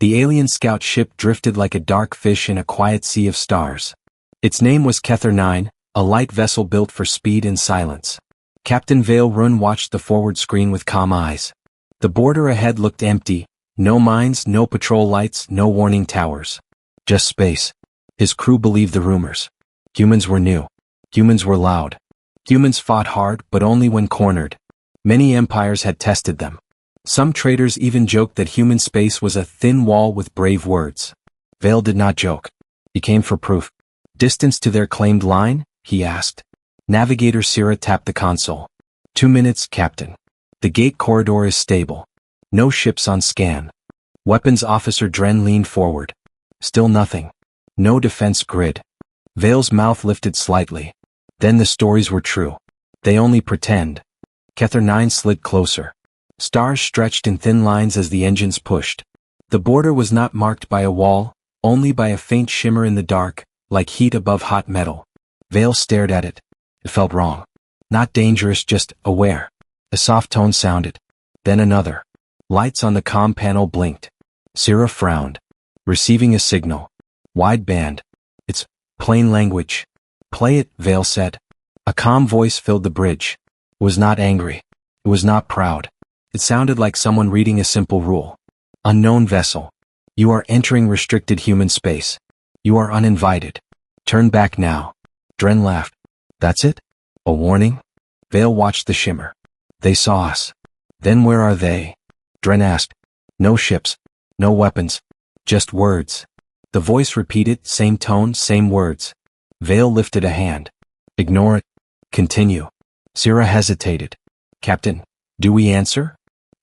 The alien scout ship drifted like a dark fish in a quiet sea of stars. Its name was Kether 9, a light vessel built for speed and silence. Captain Vale Run watched the forward screen with calm eyes. The border ahead looked empty, no mines, no patrol lights, no warning towers. Just space. His crew believed the rumors. Humans were new. Humans were loud. Humans fought hard, but only when cornered. Many empires had tested them. Some traitors even joked that human space was a thin wall with brave words. Vale did not joke. He came for proof. Distance to their claimed line? He asked. Navigator Syrah tapped the console. 2 minutes, Captain. The gate corridor is stable. No ships on scan. Weapons Officer Dren leaned forward. Still nothing. No defense grid. Vale's mouth lifted slightly. Then the stories were true. They only pretend. Kether 9 slid closer. Stars stretched in thin lines as the engines pushed. The border was not marked by a wall, only by a faint shimmer in the dark, like heat above hot metal. Vale stared at it. It felt wrong. Not dangerous, just aware. A soft tone sounded. Then another. Lights on the comm panel blinked. Syrah frowned. Receiving a signal. Wideband. It's plain language. Play it, Vale said. A calm voice filled the bridge. It was not angry. It was not proud. It sounded like someone reading a simple rule. Unknown vessel. You are entering restricted human space. You are uninvited. Turn back now. Dren laughed. That's it? A warning? Vale watched the shimmer. They saw us. Then where are they? Dren asked. No ships. No weapons. Just words. The voice repeated, same tone, same words. Vale lifted a hand. Ignore it. Continue. Syrah hesitated. Captain, do we answer?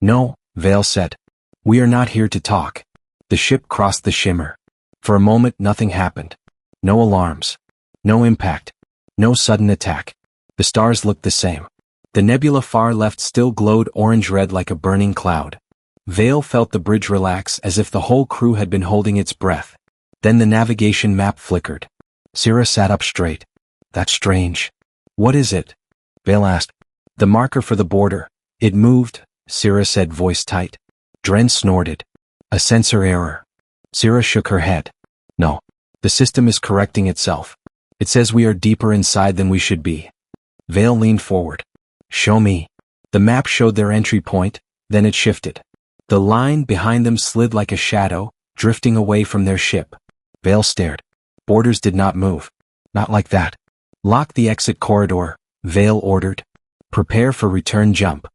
No, Vale said. We are not here to talk. The ship crossed the shimmer. For a moment nothing happened. No alarms. No impact. No sudden attack. The stars looked the same. The nebula far left still glowed orange-red like a burning cloud. Vale felt the bridge relax as if the whole crew had been holding its breath. Then the navigation map flickered. Syrah sat up straight. That's strange. What is it? Vale asked. The marker for the border. It moved, Syrah said, voice tight. Dren snorted. A sensor error. Syrah shook her head. No. The system is correcting itself. It says we are deeper inside than we should be. Vale leaned forward. Show me. The map showed their entry point, then it shifted. The line behind them slid like a shadow, drifting away from their ship. Vale stared. Borders did not move. Not like that. Lock the exit corridor, Vale ordered. Prepare for return jump.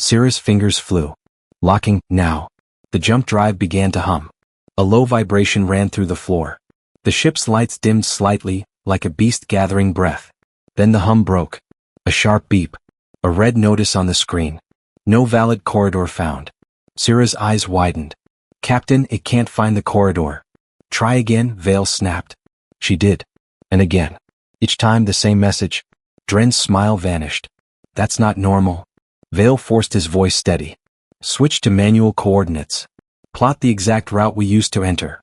Syrah's fingers flew. Locking, now. The jump drive began to hum. A low vibration ran through the floor. The ship's lights dimmed slightly, like a beast gathering breath. Then the hum broke. A sharp beep. A red notice on the screen. No valid corridor found. Syrah's eyes widened. Captain, it can't find the corridor. Try again, Vale snapped. She did. And again. Each time the same message. Dren's smile vanished. That's not normal. Vale forced his voice steady. Switch to manual coordinates. Plot the exact route we used to enter.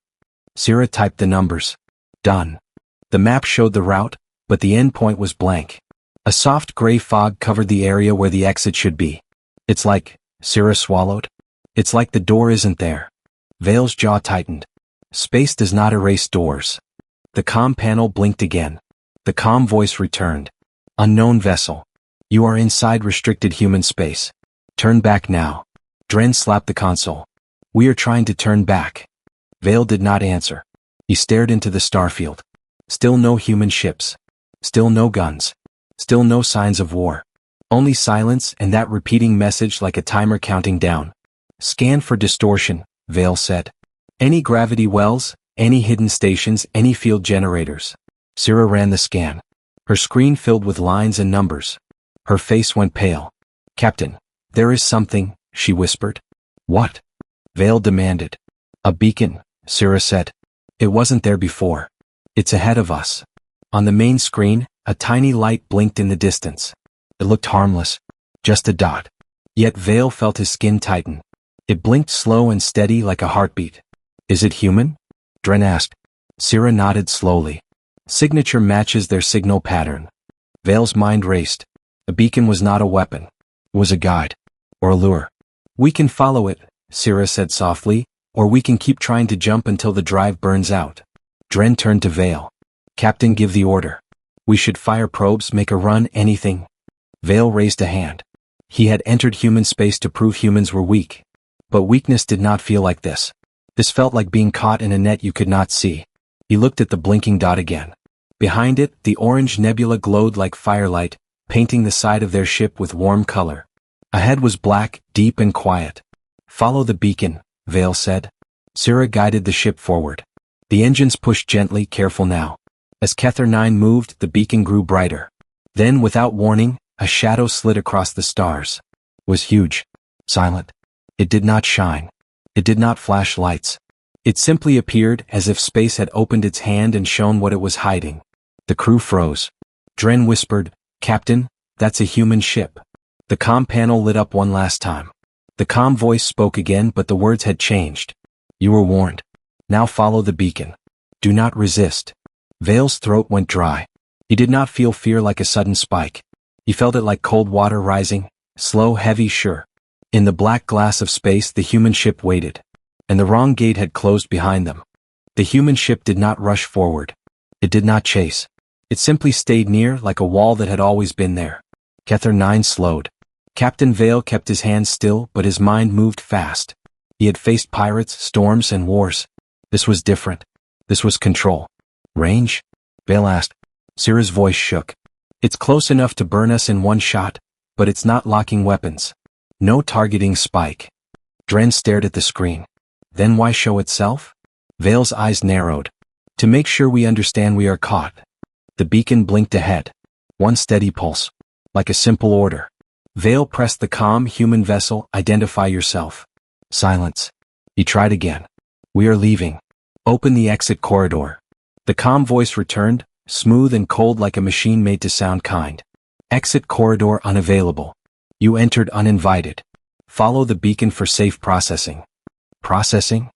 Syrah typed the numbers. Done. The map showed the route, but the endpoint was blank. A soft gray fog covered the area where the exit should be. It's like, Syrah swallowed. It's like the door isn't there. Vale's jaw tightened. Space does not erase doors. The comm panel blinked again. The calm voice returned. Unknown vessel. You are inside restricted human space. Turn back now. Dren slapped the console. We are trying to turn back. Vale did not answer. He stared into the starfield. Still no human ships. Still no guns. Still no signs of war. Only silence and that repeating message like a timer counting down. Scan for distortion, Vale said. Any gravity wells, any hidden stations, any field generators. Syrah ran the scan. Her screen filled with lines and numbers. Her face went pale. Captain, there is something, she whispered. What? Vale demanded. A beacon, Syrah said. It wasn't there before. It's ahead of us. On the main screen, a tiny light blinked in the distance. It looked harmless. Just a dot. Yet Vale felt his skin tighten. It blinked slow and steady like a heartbeat. Is it human? Dren asked. Syrah nodded slowly. Signature matches their signal pattern. Vale's mind raced. A beacon was not a weapon. It was a guide. Or a lure. We can follow it, Syrah said softly, Or we can keep trying to jump until the drive burns out. Dren turned to Vale. Captain, give the order. We should fire probes, make a run, anything. Vale raised a hand. He had entered human space to prove humans were weak. But weakness did not feel like this. This felt like being caught in a net you could not see. He looked at the blinking dot again. Behind it, the orange nebula glowed like firelight, painting the side of their ship with warm color. Ahead was black, deep and quiet. Follow the beacon, Vale said. Syrah guided the ship forward. The engines pushed gently, careful now. As Kether 9 moved, the beacon grew brighter. Then, without warning, a shadow slid across the stars. It was huge. Silent. It did not shine. It did not flash lights. It simply appeared as if space had opened its hand and shown what it was hiding. The crew froze. Dren whispered, Captain, that's a human ship. The comm panel lit up one last time. The comm voice spoke again, but the words had changed. You were warned. Now follow the beacon. Do not resist. Vale's throat went dry. He did not feel fear like a sudden spike. He felt it like cold water rising, slow, heavy, sure. In the black glass of space, the human ship waited. And the wrong gate had closed behind them. The human ship did not rush forward. It did not chase. It simply stayed near, like a wall that had always been there. Kether 9 slowed. Captain Vale kept his hands still, but his mind moved fast. He had faced pirates, storms, and wars. This was different. This was control. Range? Vale asked. Syrah's voice shook. It's close enough to burn us in one shot, but it's not locking weapons. No targeting spike. Dren stared at the screen. Then why show itself? Vale's eyes narrowed. To make sure we understand we are caught. The beacon blinked ahead. One steady pulse. Like a simple order. Vale pressed the comm, human vessel, identify yourself. Silence. He tried again. We are leaving. Open the exit corridor. The comm voice returned, smooth and cold like a machine made to sound kind. Exit corridor unavailable. You entered uninvited. Follow the beacon for safe processing. Processing?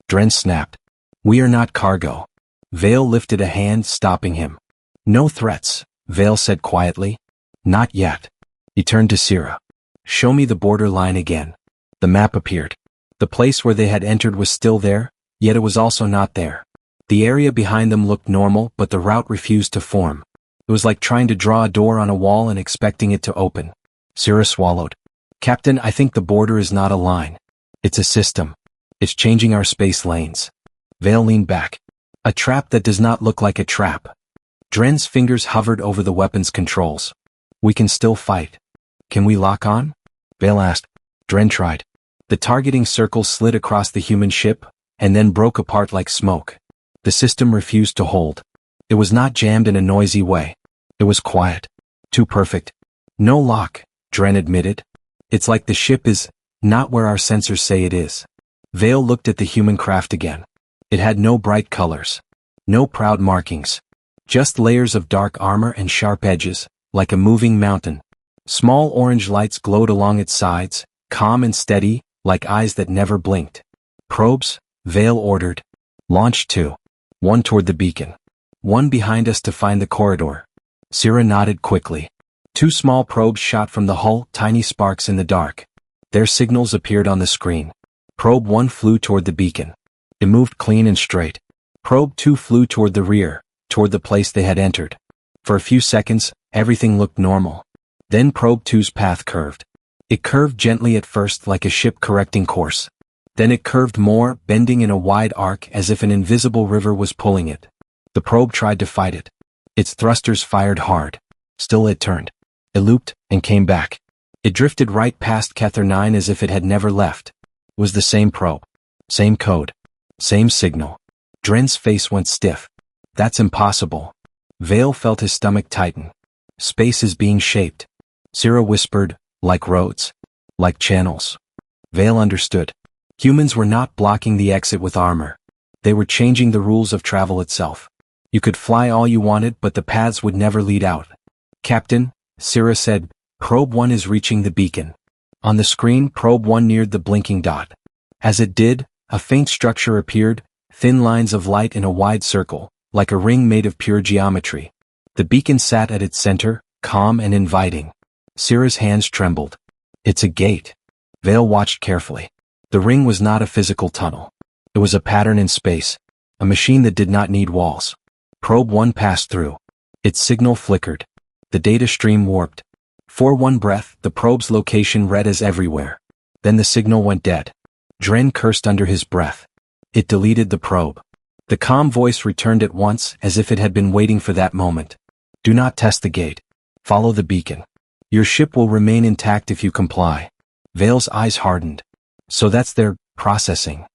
Dren snapped. We are not cargo. Vale lifted a hand, stopping him. No threats, Vale said quietly. Not yet. He turned to Syrah. Show me the border line again. The map appeared. The place where they had entered was still there, yet it was also not there. The area behind them looked normal, but the route refused to form. It was like trying to draw a door on a wall and expecting it to open. Syrah swallowed. Captain, I think the border is not a line. It's a system. It's changing our space lanes. Vale leaned back. A trap that does not look like a trap. Dren's fingers hovered over the weapon's controls. We can still fight. Can we lock on? Vale asked. Dren tried. The targeting circle slid across the human ship, and then broke apart like smoke. The system refused to hold. It was not jammed in a noisy way. It was quiet. Too perfect. No lock, Dren admitted. It's like the ship is not where our sensors say it is. Vale looked at the human craft again. It had no bright colors. No proud markings. Just layers of dark armor and sharp edges, like a moving mountain. Small orange lights glowed along its sides, calm and steady, like eyes that never blinked. Probes, Vale ordered. Launch 2. One toward the beacon. One behind us to find the corridor. Syrah nodded quickly. 2 small probes shot from the hull, tiny sparks in the dark. Their signals appeared on the screen. Probe 1 flew toward the beacon. It moved clean and straight. Probe 2 flew toward the rear, toward the place they had entered. For a few seconds, everything looked normal. Then Probe 2's path curved. It curved gently at first like a ship correcting course. Then it curved more, bending in a wide arc as if an invisible river was pulling it. The probe tried to fight it. Its thrusters fired hard. Still it turned. It looped, and came back. It drifted right past Kether 9 as if it had never left. It was the same probe. Same code. Same signal. Dren's face went stiff. That's impossible. Vale felt his stomach tighten. Space is being shaped. Syrah whispered, like roads. Like channels. Vale understood. Humans were not blocking the exit with armor. They were changing the rules of travel itself. You could fly all you wanted, but the paths would never lead out. Captain, Syrah said, Probe 1 is reaching the beacon. On the screen, Probe 1 neared the blinking dot. As it did, a faint structure appeared, thin lines of light in a wide circle, like a ring made of pure geometry. The beacon sat at its center, calm and inviting. Syrah's hands trembled. It's a gate. Vale watched carefully. The ring was not a physical tunnel. It was a pattern in space. A machine that did not need walls. Probe 1 passed through. Its signal flickered. The data stream warped. For one breath, the probe's location read as everywhere. Then the signal went dead. Dren cursed under his breath. It deleted the probe. The calm voice returned at once, as if it had been waiting for that moment. Do not test the gate. Follow the beacon. Your ship will remain intact if you comply. Vale's eyes hardened. So that's their processing.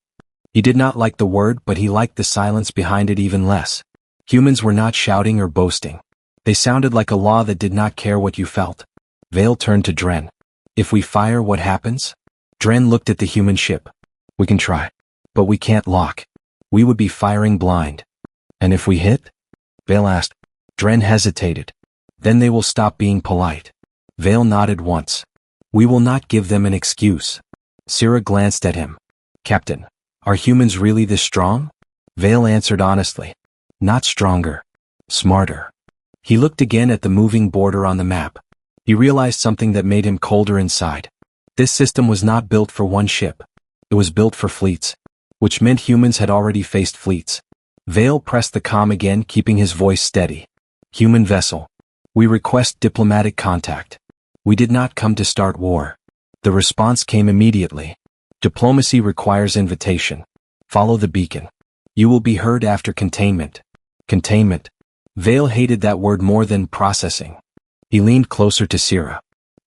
He did not like the word, but he liked the silence behind it even less. Humans were not shouting or boasting. They sounded like a law that did not care what you felt. Vale turned to Dren. If we fire, what happens? Dren looked at the human ship. We can try. But we can't lock. We would be firing blind. And if we hit? Vale asked. Dren hesitated. Then they will stop being polite. Vale nodded once. We will not give them an excuse. Syrah glanced at him. Captain, are humans really this strong? Vale answered honestly. Not stronger. Smarter. He looked again at the moving border on the map. He realized something that made him colder inside. This system was not built for one ship. It was built for fleets. Which meant humans had already faced fleets. Vale pressed the comm again, keeping his voice steady. Human vessel. We request diplomatic contact. We did not come to start war. The response came immediately. Diplomacy requires invitation. Follow the beacon. You will be heard after containment. Containment. Vale hated that word more than processing. He leaned closer to Syrah.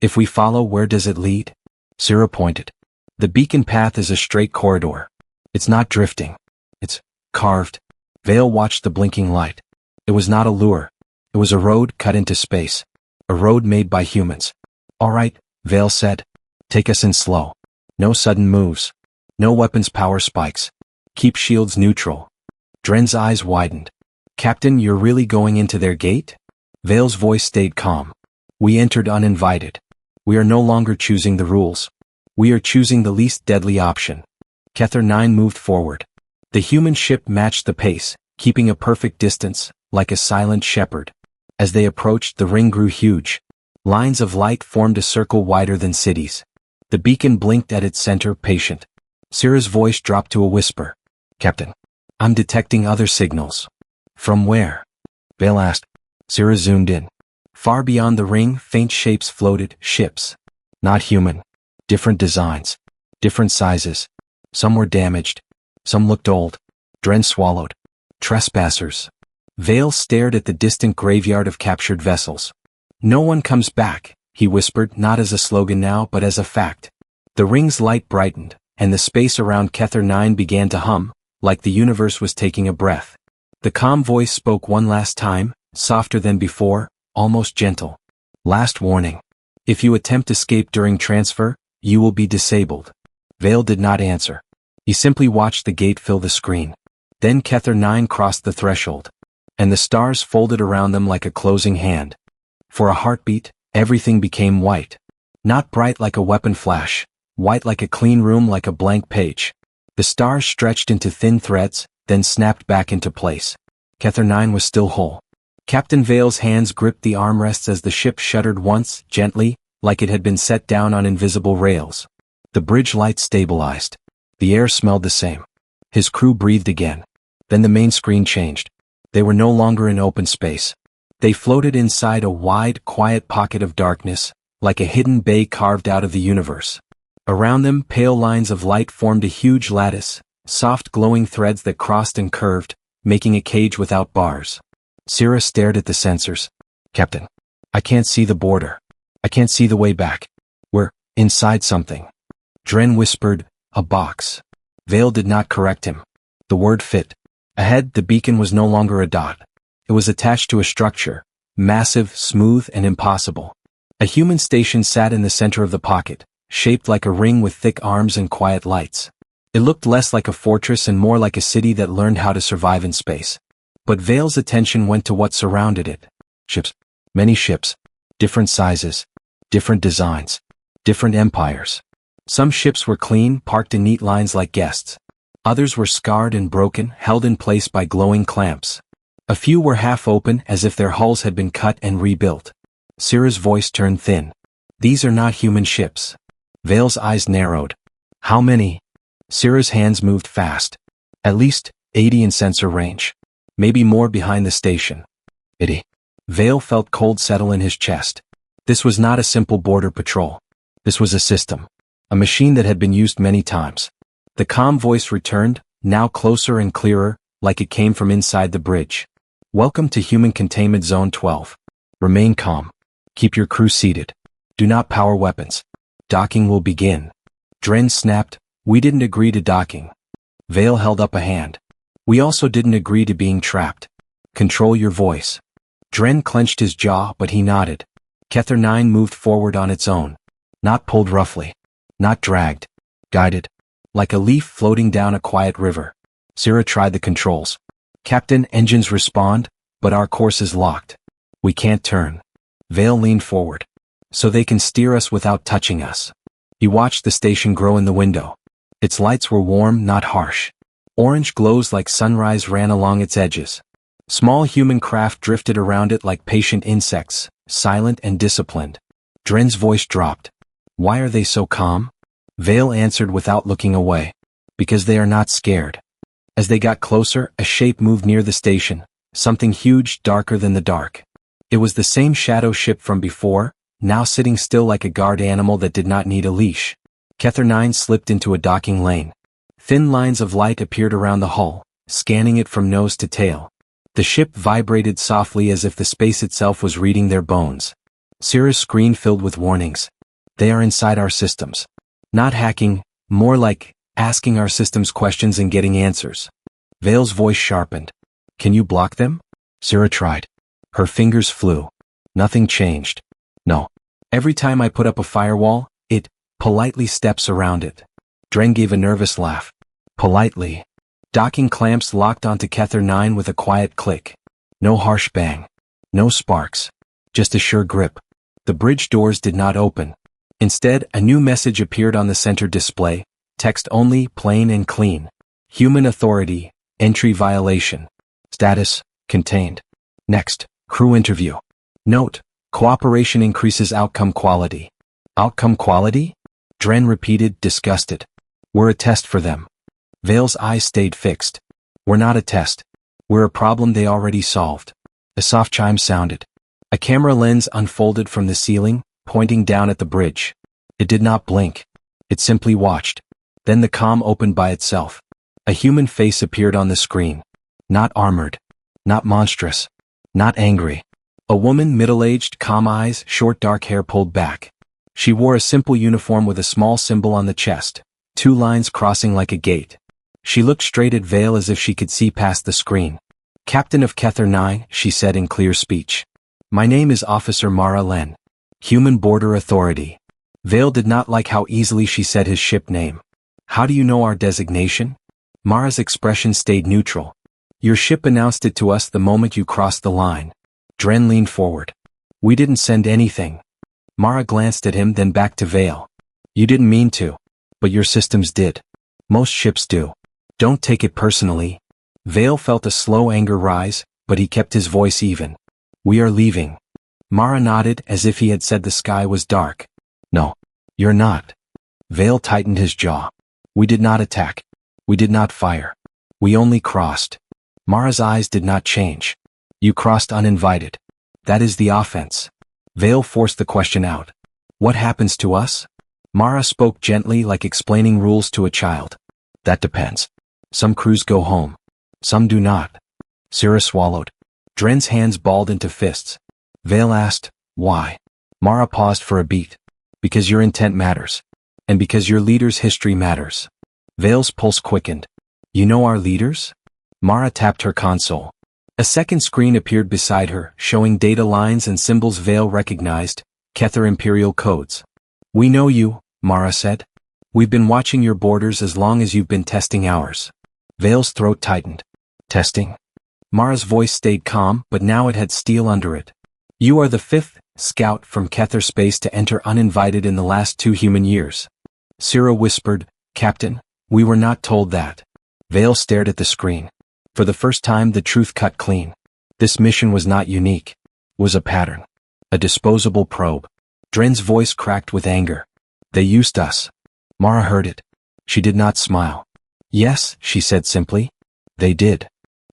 If we follow, where does it lead? Syrah pointed. The beacon path is a straight corridor. It's not drifting. It's carved. Vale watched the blinking light. It was not a lure. It was a road cut into space. A road made by humans. All right, Vale said. Take us in slow. No sudden moves. No weapons power spikes. Keep shields neutral. Dren's eyes widened. Captain, you're really going into their gate? Vale's voice stayed calm. We entered uninvited. We are no longer choosing the rules. We are choosing the least deadly option. Kether 9 moved forward. The human ship matched the pace, keeping a perfect distance, like a silent shepherd. As they approached, the ring grew huge. Lines of light formed a circle wider than cities. The beacon blinked at its center, patient. Syrah's voice dropped to a whisper. Captain, I'm detecting other signals. From where? Vale asked. Syrah zoomed in. Far beyond the ring, faint shapes floated, ships. Not human. Different designs. Different sizes. Some were damaged. Some looked old. Dren swallowed. Trespassers. Vale stared at the distant graveyard of captured vessels. No one comes back, he whispered, not as a slogan now but as a fact. The ring's light brightened, and the space around Kether 9 began to hum, like the universe was taking a breath. The calm voice spoke one last time, softer than before, almost gentle. Last warning. If you attempt escape during transfer, you will be disabled. Vale did not answer. He simply watched the gate fill the screen. Then Kether 9 crossed the threshold. And the stars folded around them like a closing hand. For a heartbeat, everything became white. Not bright like a weapon flash, white like a clean room, like a blank page. The stars stretched into thin threads, then snapped back into place. Kether 9 was still whole. Captain Vale's hands gripped the armrests as the ship shuddered once, gently, like it had been set down on invisible rails. The bridge lights stabilized. The air smelled the same. His crew breathed again. Then the main screen changed. They were no longer in open space. They floated inside a wide, quiet pocket of darkness, like a hidden bay carved out of the universe. Around them, pale lines of light formed a huge lattice, soft glowing threads that crossed and curved, making a cage without bars. Syrah stared at the sensors. Captain, I can't see the border. I can't see the way back. We're inside something. Dren whispered, a box. Vale did not correct him. The word fit. Ahead, the beacon was no longer a dot. It was attached to a structure, massive, smooth, and impossible. A human station sat in the center of the pocket, shaped like a ring with thick arms and quiet lights. It looked less like a fortress and more like a city that learned how to survive in space. But Vale's attention went to what surrounded it. Ships. Many ships. Different sizes. Different designs. Different empires. Some ships were clean, parked in neat lines like guests. Others were scarred and broken, held in place by glowing clamps. A few were half open, as if their hulls had been cut and rebuilt. Syrah's voice turned thin. These are not human ships. Vale's eyes narrowed. How many? Syrah's hands moved fast. At least 80 in sensor range. Maybe more behind the station. Pity. Vale felt cold settle in his chest. This was not a simple border patrol. This was a system. A machine that had been used many times. The calm voice returned, now closer and clearer, like it came from inside the bridge. Welcome to Human Containment Zone 12. Remain calm. Keep your crew seated. Do not power weapons. Docking will begin. Dren snapped, we didn't agree to docking. Vale held up a hand. We also didn't agree to being trapped. Control your voice. Dren clenched his jaw, but he nodded. Kether 9 moved forward on its own. Not pulled roughly. Not dragged. Guided. Like a leaf floating down a quiet river. Syrah tried the controls. Captain, engines respond, but our course is locked. We can't turn. Vale leaned forward. So they can steer us without touching us. He watched the station grow in the window. Its lights were warm, not harsh. Orange glows like sunrise ran along its edges. Small human craft drifted around it like patient insects, silent and disciplined. Dren's voice dropped. Why are they so calm? Vale answered without looking away. Because they are not scared. As they got closer, a shape moved near the station, something huge, darker than the dark. It was the same shadow ship from before, now sitting still like a guard animal that did not need a leash. Kether 9 slipped into a docking lane. Thin lines of light appeared around the hull, scanning it from nose to tail. The ship vibrated softly as if the space itself was reading their bones. Syrah's screen filled with warnings. They are inside our systems. Not hacking, more like asking our systems questions and getting answers. Vale's voice sharpened. Can you block them? Syrah tried. Her fingers flew. Nothing changed. No. Every time I put up a firewall, it politely steps around it. Dren gave a nervous laugh. Politely. Docking clamps locked onto Kether 9 with a quiet click. No harsh bang. No sparks. Just a sure grip. The bridge doors did not open. Instead, a new message appeared on the center display. Text only, plain and clean. Human authority, entry violation. Status, contained. Next, crew interview. Note, cooperation increases outcome quality. Outcome quality? Dren repeated, disgusted. We're a test for them. Vale's eyes stayed fixed. We're not a test. We're a problem they already solved. A soft chime sounded. A camera lens unfolded from the ceiling, pointing down at the bridge. It did not blink. It simply watched. Then the comm opened by itself. A human face appeared on the screen. Not armored. Not monstrous. Not angry. A woman, middle-aged, calm eyes, short dark hair pulled back. She wore a simple uniform with a small symbol on the chest, 2 lines crossing like a gate. She looked straight at Vale as if she could see past the screen. Captain of Kether 9, she said in clear speech. My name is Officer Mara Len. Human Border Authority. Vale did not like how easily she said his ship name. How do you know our designation? Mara's expression stayed neutral. Your ship announced it to us the moment you crossed the line. Dren leaned forward. We didn't send anything. Mara glanced at him, then back to Vale. You didn't mean to. But your systems did. Most ships do. Don't take it personally. Vale felt a slow anger rise, but he kept his voice even. We are leaving. Mara nodded as if he had said the sky was dark. No. You're not. Vale tightened his jaw. We did not attack. We did not fire. We only crossed. Mara's eyes did not change. You crossed uninvited. That is the offense. Vale forced the question out. What happens to us? Mara spoke gently, like explaining rules to a child. That depends. Some crews go home. Some do not. Syrah swallowed. Dren's hands balled into fists. Vale asked, why? Mara paused for a beat. Because your intent matters. And because your leader's history matters. Vale's pulse quickened. You know our leaders? Mara tapped her console. A second screen appeared beside her, showing data lines and symbols Vale recognized, Kether Imperial codes. We know you, Mara said. We've been watching your borders as long as you've been testing ours. Vale's throat tightened. Testing? Mara's voice stayed calm, but now it had steel under it. You are the 5th scout from Kether space to enter uninvited in the last 2 human years. Syrah whispered, Captain, we were not told that. Vale stared at the screen. For the first time the truth cut clean. This mission was not unique. Was a pattern. A disposable probe. Dren's voice cracked with anger. They used us. Mara heard it. She did not smile. Yes, she said simply. They did.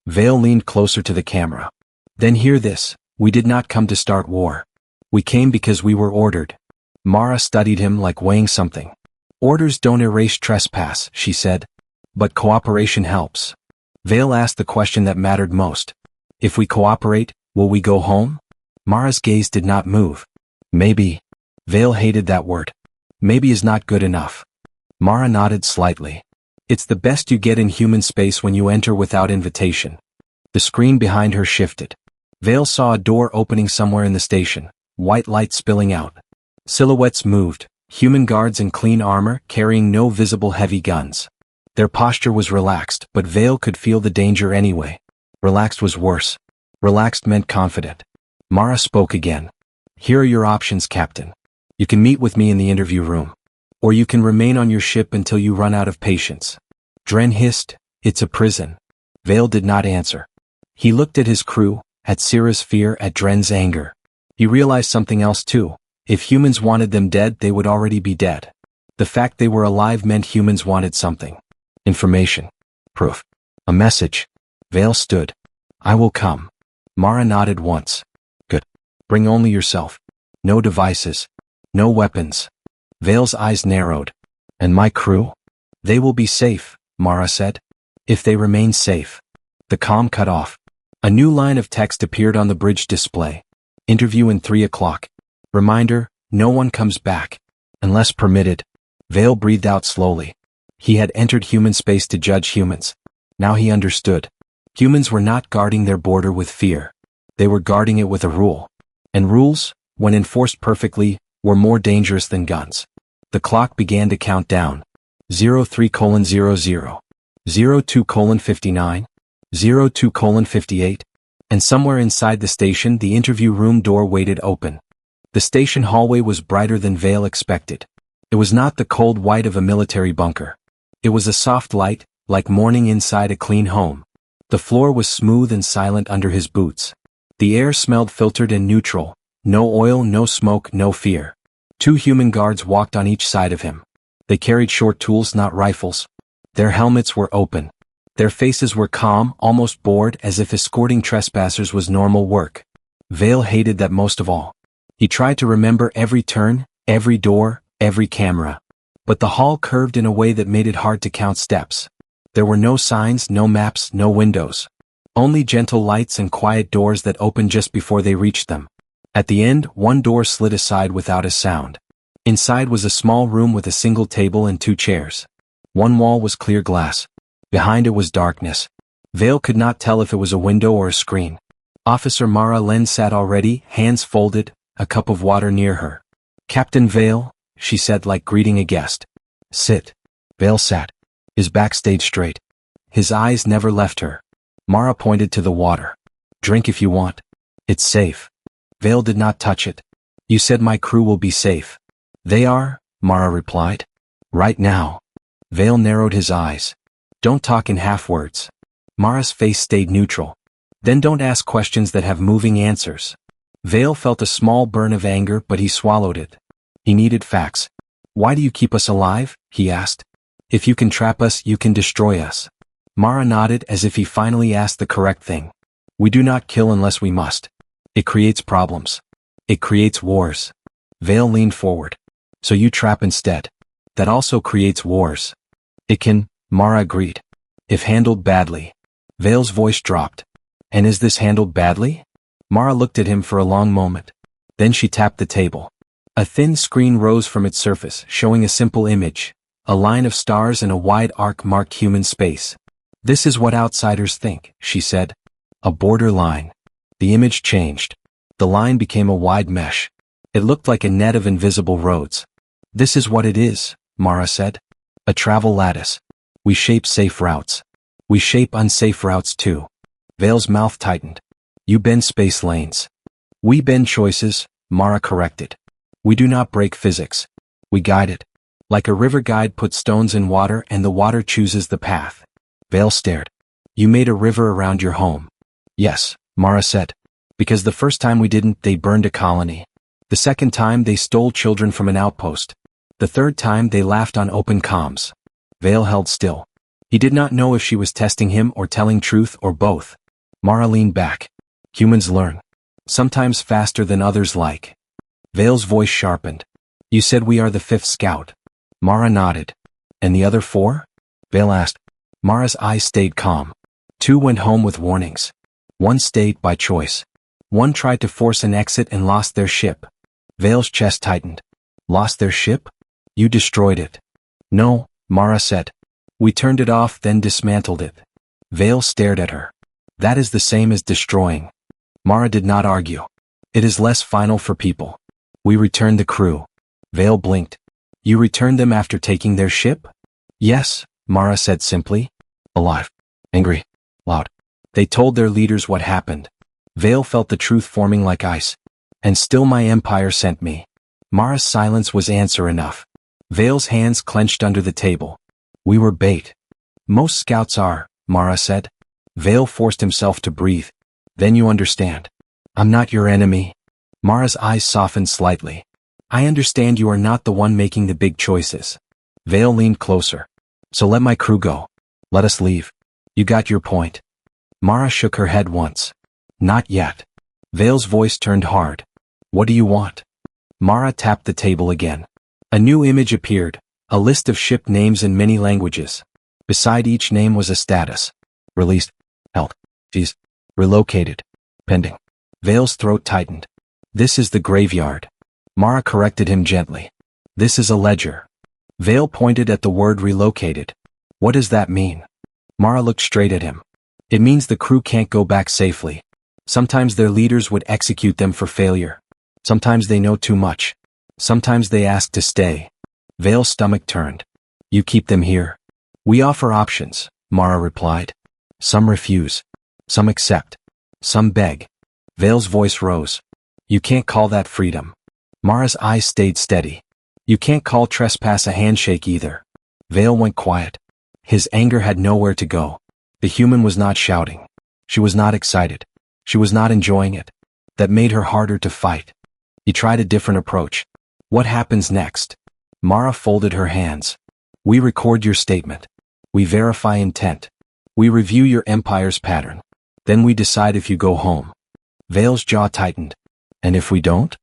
Vale leaned closer to the camera. Then hear this, we did not come to start war. We came because we were ordered. Mara studied him like weighing something. Orders don't erase trespass, she said. But cooperation helps. Vale asked the question that mattered most. If we cooperate, will we go home? Mara's gaze did not move. Maybe. Vale hated that word. Maybe is not good enough. Mara nodded slightly. It's the best you get in human space when you enter without invitation. The screen behind her shifted. Vale saw a door opening somewhere in the station, white light spilling out. Silhouettes moved, human guards in clean armor carrying no visible heavy guns. Their posture was relaxed, but Vale could feel the danger anyway. Relaxed was worse. Relaxed meant confident. Mara spoke again. Here are your options, Captain. You can meet with me in the interview room. Or you can remain on your ship until you run out of patience. Dren hissed, it's a prison. Vale did not answer. He looked at his crew, at Syrah's fear, at Dren's anger. He realized something else too. If humans wanted them dead, they would already be dead. The fact they were alive meant humans wanted something. Information. Proof. A message. Vale stood. I will come. Mara nodded once. Good. Bring only yourself. No devices. No weapons. Vale's eyes narrowed. And my crew? They will be safe, Mara said. If they remain safe. The comm cut off. A new line of text appeared on the bridge display. Interview in 3 o'clock. Reminder, no one comes back. Unless permitted. Vale breathed out slowly. He had entered human space to judge humans. Now he understood. Humans were not guarding their border with fear. They were guarding it with a rule. And rules, when enforced perfectly, were more dangerous than guns. The clock began to count down. 03:00, 02:59, 02:58, and somewhere inside the station the interview room door waited open. The station hallway was brighter than Vale expected. It was not the cold white of a military bunker. It was a soft light, like morning inside a clean home. The floor was smooth and silent under his boots. The air smelled filtered and neutral. No oil, no smoke, no fear. 2 human guards walked on each side of him. They carried short tools, not rifles. Their helmets were open. Their faces were calm, almost bored, as if escorting trespassers was normal work. Vale hated that most of all. He tried to remember every turn, every door, every camera. But the hall curved in a way that made it hard to count steps. There were no signs, no maps, no windows. Only gentle lights and quiet doors that opened just before they reached them. At the end, one door slid aside without a sound. Inside was a small room with a single table and 2 chairs. One wall was clear glass. Behind it was darkness. Vale could not tell if it was a window or a screen. Officer Mara Len sat already, hands folded, a cup of water near her. Captain Vale, she said like greeting a guest. Sit. Vale sat. His back stayed straight. His eyes never left her. Mara pointed to the water. Drink if you want. It's safe. Vale did not touch it. You said my crew will be safe. They are, Mara replied. Right now. Vale narrowed his eyes. Don't talk in half words. Mara's face stayed neutral. Then don't ask questions that have moving answers. Vale felt a small burn of anger, but he swallowed it. He needed facts. Why do you keep us alive? He asked. If you can trap us, you can destroy us. Mara nodded as if he finally asked the correct thing. We do not kill unless we must. It creates problems. It creates wars. Vale leaned forward. So you trap instead. That also creates wars. It can, Mara agreed. If handled badly. Vale's voice dropped. And is this handled badly? Mara looked at him for a long moment. Then she tapped the table. A thin screen rose from its surface, showing a simple image. A line of stars and a wide arc marked human space. This is what outsiders think, she said. A border line. The image changed. The line became a wide mesh. It looked like a net of invisible roads. This is what it is, Mara said. A travel lattice. We shape safe routes. We shape unsafe routes too. Vale's mouth tightened. You bend space lanes. We bend choices, Mara corrected. We do not break physics. We guide it. Like a river guide puts stones in water and the water chooses the path. Vale stared. You made a river around your home. Yes, Mara said. Because the first time we didn't, they burned a colony. The second time they stole children from an outpost. The third time they laughed on open comms. Vale held still. He did not know if she was testing him or telling truth or both. Mara leaned back. Humans learn. Sometimes faster than others like. Vale's voice sharpened. You said we are the 5th scout. Mara nodded. And the other 4? Vale asked. Mara's eyes stayed calm. 2 went home with warnings. 1 stayed by choice. 1 tried to force an exit and lost their ship. Vale's chest tightened. Lost their ship? You destroyed it. No, Mara said. We turned it off then dismantled it. Vale stared at her. That is the same as destroying. Mara did not argue. It is less final for people. We returned the crew. Vale blinked. You returned them after taking their ship? Yes, Mara said simply. Alive. Angry. Loud. They told their leaders what happened. Vale felt the truth forming like ice. And still my empire sent me. Mara's silence was answer enough. Vale's hands clenched under the table. We were bait. Most scouts are, Mara said. Vale forced himself to breathe. Then you understand. I'm not your enemy. Mara's eyes softened slightly. I understand you are not the one making the big choices. Vale leaned closer. So let my crew go. Let us leave. You got your point. Mara shook her head once. Not yet. Vale's voice turned hard. What do you want? Mara tapped the table again. A new image appeared, a list of ship names in many languages. Beside each name was a status. Released. Held. She's relocated. Pending. Vale's throat tightened. This is the graveyard. Mara corrected him gently. This is a ledger. Vale pointed at the word relocated. What does that mean? Mara looked straight at him. It means the crew can't go back safely. Sometimes their leaders would execute them for failure. Sometimes they know too much. Sometimes they ask to stay. Vale's stomach turned. You keep them here. We offer options, Mara replied. Some refuse. Some accept. Some beg. Vale's voice rose. You can't call that freedom. Mara's eyes stayed steady. You can't call trespass a handshake either. Vale went quiet. His anger had nowhere to go. The human was not shouting. She was not excited. She was not enjoying it. That made her harder to fight. He tried a different approach. What happens next? Mara folded her hands. We record your statement. We verify intent. We review your empire's pattern. Then we decide if you go home. Vale's jaw tightened. And if we don't?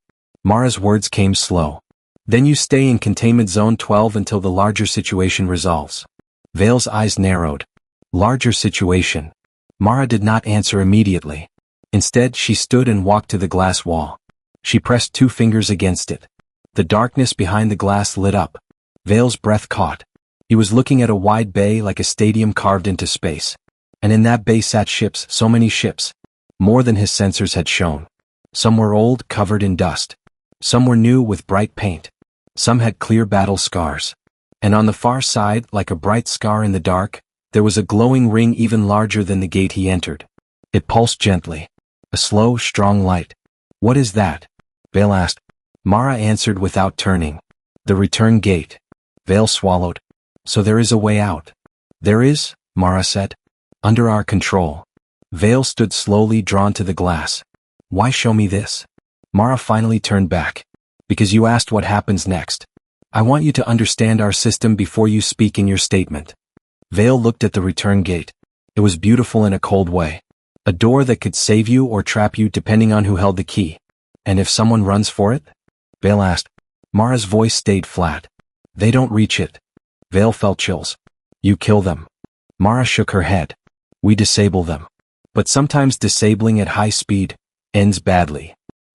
Mara's words came slow. Then you stay in containment zone 12 until the larger situation resolves. Vale's eyes narrowed. Larger situation. Mara did not answer immediately. Instead, she stood and walked to the glass wall. She pressed 2 fingers against it. The darkness behind the glass lit up. Vale's breath caught. He was looking at a wide bay like a stadium carved into space. And in that bay sat ships, so many ships. More than his sensors had shown. Some were old, covered in dust. Some were new with bright paint. Some had clear battle scars. And on the far side, like a bright scar in the dark, there was a glowing ring even larger than the gate he entered. It pulsed gently. A slow, strong light. What is that? Vale asked. Mara answered without turning. The return gate. Vale swallowed. So there is a way out. There is, Mara said. Under our control. Vale stood slowly drawn to the glass. Why show me this? Mara finally turned back. Because you asked what happens next. I want you to understand our system before you speak in your statement. Vale looked at the return gate. It was beautiful in a cold way. A door that could save you or trap you depending on who held the key. And if someone runs for it? Vale asked. Mara's voice stayed flat. They don't reach it. Vale felt chills. You kill them. Mara shook her head. We disable them. But sometimes disabling at high speed ends badly.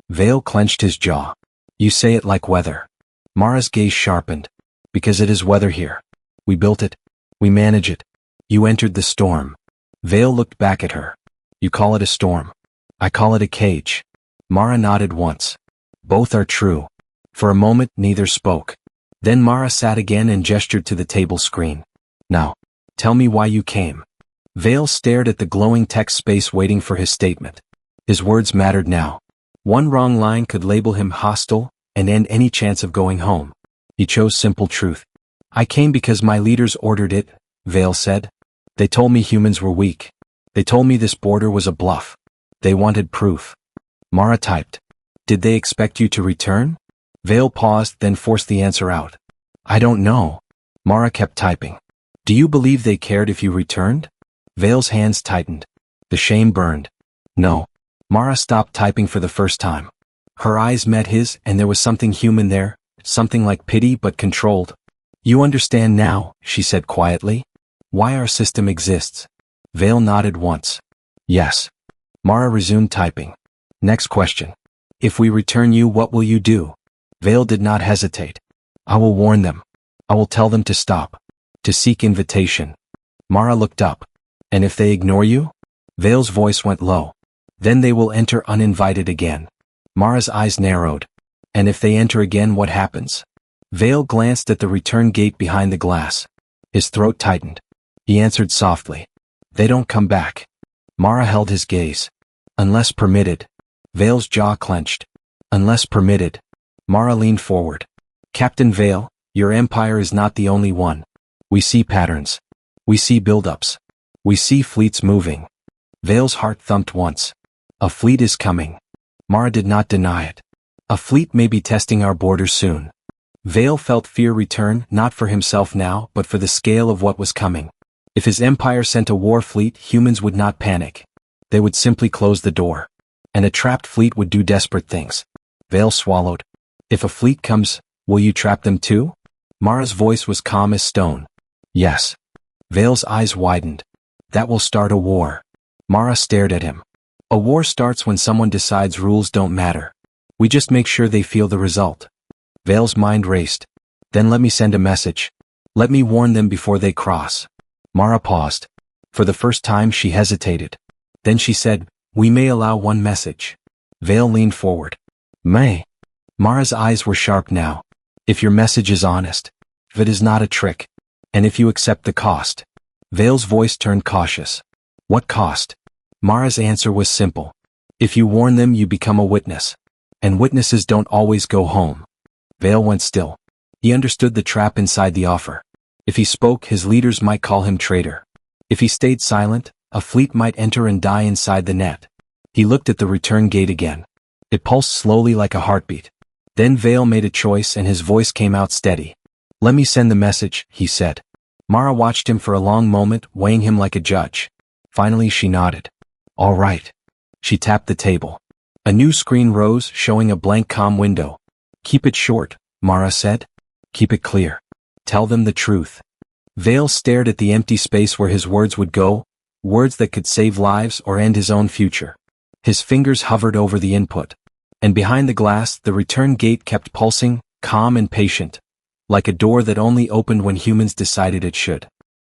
Vale clenched his jaw. You say it like weather. Mara's gaze sharpened. Because it is weather here. We built it. We manage it. You entered the storm. Vale looked back at her. You call it a storm. I call it a cage. Mara nodded once. Both are true. For a moment, neither spoke. Then Mara sat again and gestured to the table screen. Now, tell me why you came. Vale stared at the glowing text space waiting for his statement. His words mattered now. One wrong line could label him hostile and end any chance of going home. He chose simple truth. I came because my leaders ordered it, Vale said. They told me humans were weak. They told me this border was a bluff. They wanted proof. Mara typed. Did they expect you to return? Vale paused, then forced the answer out. I don't know. Mara kept typing. Do you believe they cared if you returned? Vale's hands tightened. The shame burned. No. Mara stopped typing for the first time. Her eyes met his, and there was something human there, something like pity but controlled. You understand now, she said quietly. Why our system exists. Vale nodded once. Yes. Mara resumed typing. Next question. If we return you, what will you do? Vale did not hesitate. I will warn them. I will tell them to stop. To seek invitation. Mara looked up. And if they ignore you? Vale's voice went low. Then they will enter uninvited again. Mara's eyes narrowed. And if they enter again, what happens? Vale glanced at the return gate behind the glass. His throat tightened. He answered softly. They don't come back. Mara held his gaze. Unless permitted. Vale's jaw clenched. Unless permitted. Mara leaned forward. Captain Vale, your empire is not the only one. We see patterns. We see buildups. We see fleets moving. Vale's heart thumped once. A fleet is coming. Mara did not deny it. A fleet may be testing our borders soon. Vale felt fear return, not for himself now, but for the scale of what was coming. If his empire sent a war fleet, humans would not panic. They would simply close the door. And a trapped fleet would do desperate things. Vale swallowed. If a fleet comes, will you trap them too? Mara's voice was calm as stone. Yes. Vale's eyes widened. That will start a war. Mara stared at him. A war starts when someone decides rules don't matter. We just make sure they feel the result. Vale's mind raced. Then let me send a message. Let me warn them before they cross. Mara paused. For the first time she hesitated. Then she said, we may allow one message. Vale leaned forward. May. Mara's eyes were sharp now. If your message is honest. If it is not a trick. And if you accept the cost. Vale's voice turned cautious. What cost? Mara's answer was simple. If you warn them, you become a witness. And witnesses don't always go home. Vale went still. He understood the trap inside the offer. If he spoke, his leaders might call him traitor. If he stayed silent, a fleet might enter and die inside the net. He looked at the return gate again. It pulsed slowly like a heartbeat. Then Vale made a choice and his voice came out steady. Let me send the message, he said. Mara watched him for a long moment, weighing him like a judge. Finally she nodded. All right. She tapped the table. A new screen rose, showing a blank comm window. Keep it short, Mara said. Keep it clear. Tell them the truth. Vale stared at the empty space where his words would go, words that could save lives or end his own future. His fingers hovered over the input. And behind the glass, the return gate kept pulsing, calm and patient, like a door that only opened when humans decided it should.